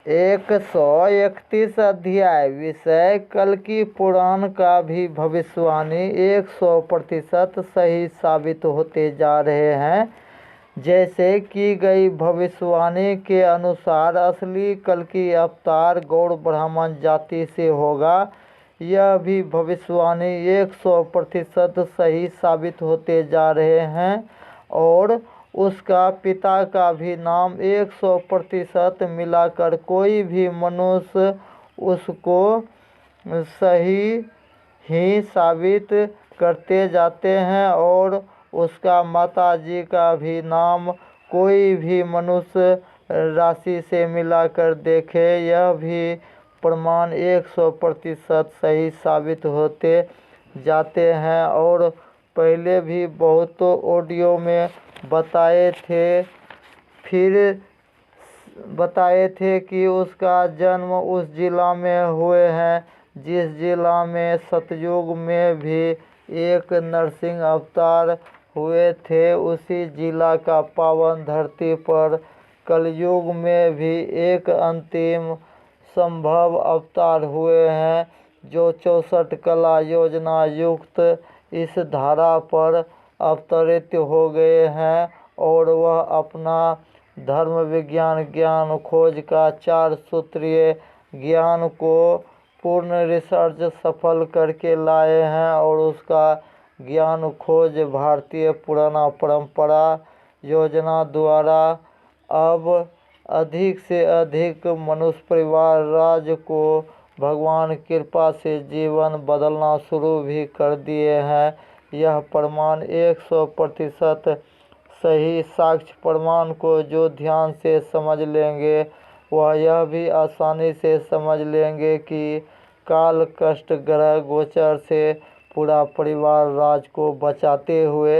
131 अध्याय। विषय कल्कि पुराण का भी भविष्यवाणी 100% सही साबित होते जा रहे हैं। जैसे की गई भविष्यवाणी के अनुसार असली कल्कि अवतार गौड़ ब्राह्मण जाति से होगा। यह भी भविष्यवाणी 100% सही साबित होते जा रहे हैं और उसका पिता का भी नाम 100% मिलाकर कोई भी मनुष्य उसको सही ही साबित करते जाते हैं और उसका माताजी का भी नाम कोई भी मनुष्य राशि से मिलाकर देखे, यह भी प्रमाण 100% सही साबित होते जाते हैं। और पहले भी बहुत ऑडियो में बताए थे कि उसका जन्म उस जिला में हुए हैं जिस जिला में सतयुग में भी एक नरसिंह अवतार हुए थे। उसी जिला का पावन धरती पर कलयुग में भी एक अंतिम संभव अवतार हुए हैं जो 64 कला योजना युक्त इस धारा पर अवतरित हो गए हैं और वह अपना धर्म विज्ञान ज्ञान खोज का 4 सूत्रीय ज्ञान को पूर्ण रिसर्च सफल करके लाए हैं और उसका ज्ञान खोज भारतीय पुराना परंपरा योजना द्वारा अब अधिक से अधिक मनुष्य परिवार राज्य को भगवान कृपा से जीवन बदलना शुरू भी कर दिए हैं। यह प्रमाण 100% सही साक्ष्य प्रमाण को जो ध्यान से समझ लेंगे वह यह भी आसानी से समझ लेंगे कि काल कष्ट ग्रह गोचर से पूरा परिवार राज को बचाते हुए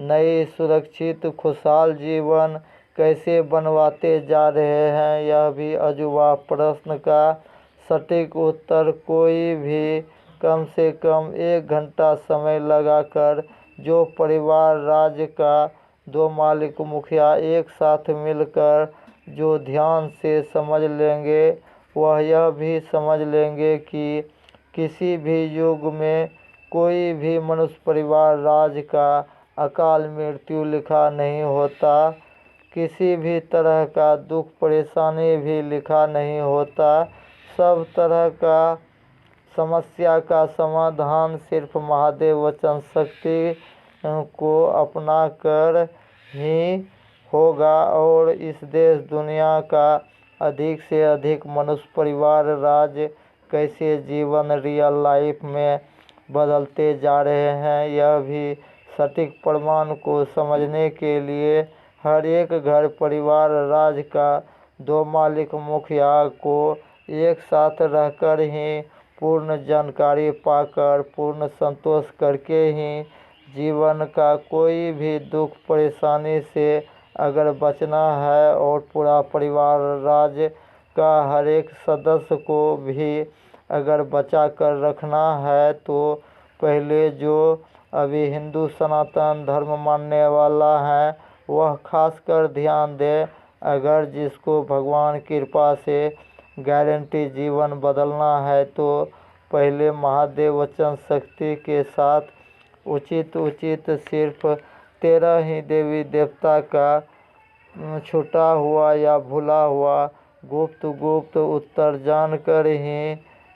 नई सुरक्षित खुशहाल जीवन कैसे बनवाते जा रहे हैं। यह भी अजूबा प्रश्न का सटीक उत्तर कोई भी कम से कम 1 घंटा समय लगाकर जो परिवार राज्य का 2 मालिक मुखिया एक साथ मिलकर जो ध्यान से समझ लेंगे वह यह भी समझ लेंगे कि किसी भी युग में कोई भी मनुष्य परिवार राज्य का अकाल मृत्यु लिखा नहीं होता, किसी भी तरह का दुख परेशानी भी लिखा नहीं होता। सब तरह का समस्या का समाधान सिर्फ महादेव वचन शक्ति को अपना कर ही होगा और इस देश दुनिया का अधिक से अधिक मनुष्य परिवार राज्य कैसे जीवन रियल लाइफ में बदलते जा रहे हैं। यह भी सटीक प्रमाण को समझने के लिए हर एक घर परिवार राज्य का 2 मालिक मुखिया को एक साथ रहकर ही पूर्ण जानकारी पाकर पूर्ण संतोष करके ही जीवन का कोई भी दुख परेशानी से अगर बचना है और पूरा परिवार राज्य का हर एक सदस्य को भी अगर बचा कर रखना है तो पहले जो अभी हिंदू सनातन धर्म मानने वाला है वह खासकर ध्यान दे। अगर जिसको भगवान कृपा से गारंटी जीवन बदलना है तो पहले महादेव वचन शक्ति के साथ उचित सिर्फ 13 ही देवी देवता का छूटा हुआ या भूला हुआ गुप्त उत्तर जानकर ही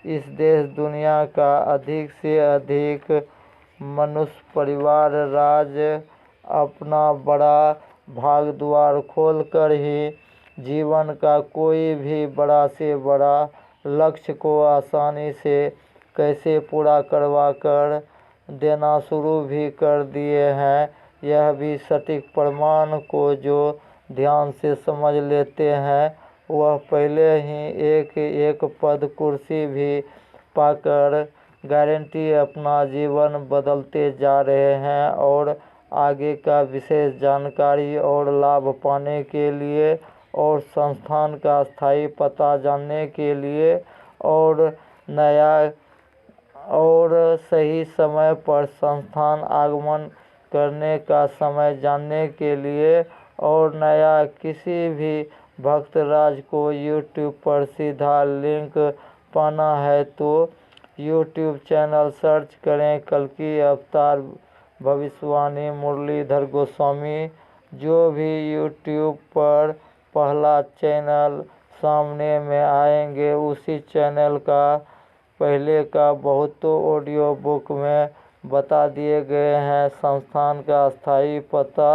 इस देश दुनिया का अधिक से अधिक मनुष्य परिवार राज्य अपना बड़ा भाग द्वार खोल कर ही जीवन का कोई भी बड़ा से बड़ा लक्ष्य को आसानी से कैसे पूरा करवा कर देना शुरू भी कर दिए हैं। यह भी सटीक प्रमाण को जो ध्यान से समझ लेते हैं वह पहले ही एक पद कुर्सी भी पाकर गारंटी अपना जीवन बदलते जा रहे हैं और आगे का विशेष जानकारी और लाभ पाने के लिए और संस्थान का स्थायी पता जानने के लिए और नया और सही समय पर संस्थान आगमन करने का समय जानने के लिए और नया किसी भी भक्तराज को यूट्यूब पर सीधा लिंक पाना है तो यूट्यूब चैनल सर्च करें कल्कि अवतार भविष्यवाणी मुरलीधर गोस्वामी। जो भी यूट्यूब पर पहला चैनल सामने में आएंगे उसी चैनल का पहले का बहुतों ऑडियो बुक में बता दिए गए हैं संस्थान का स्थायी पता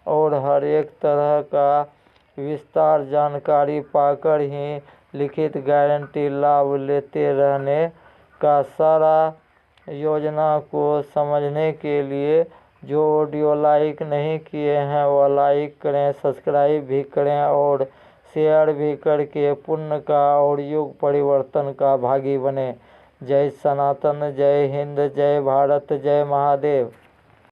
और हर एक तरह का विस्तार जानकारी पाकर ही लिखित गारंटी लाभ लेते रहने का। सारा योजना को समझने के लिए जो ऑडियो लाइक नहीं किए हैं वह लाइक करें, सब्सक्राइब भी करें और शेयर भी करके पुण्य का और युग परिवर्तन का भागी बने। जय सनातन, जय हिंद, जय भारत, जय महादेव।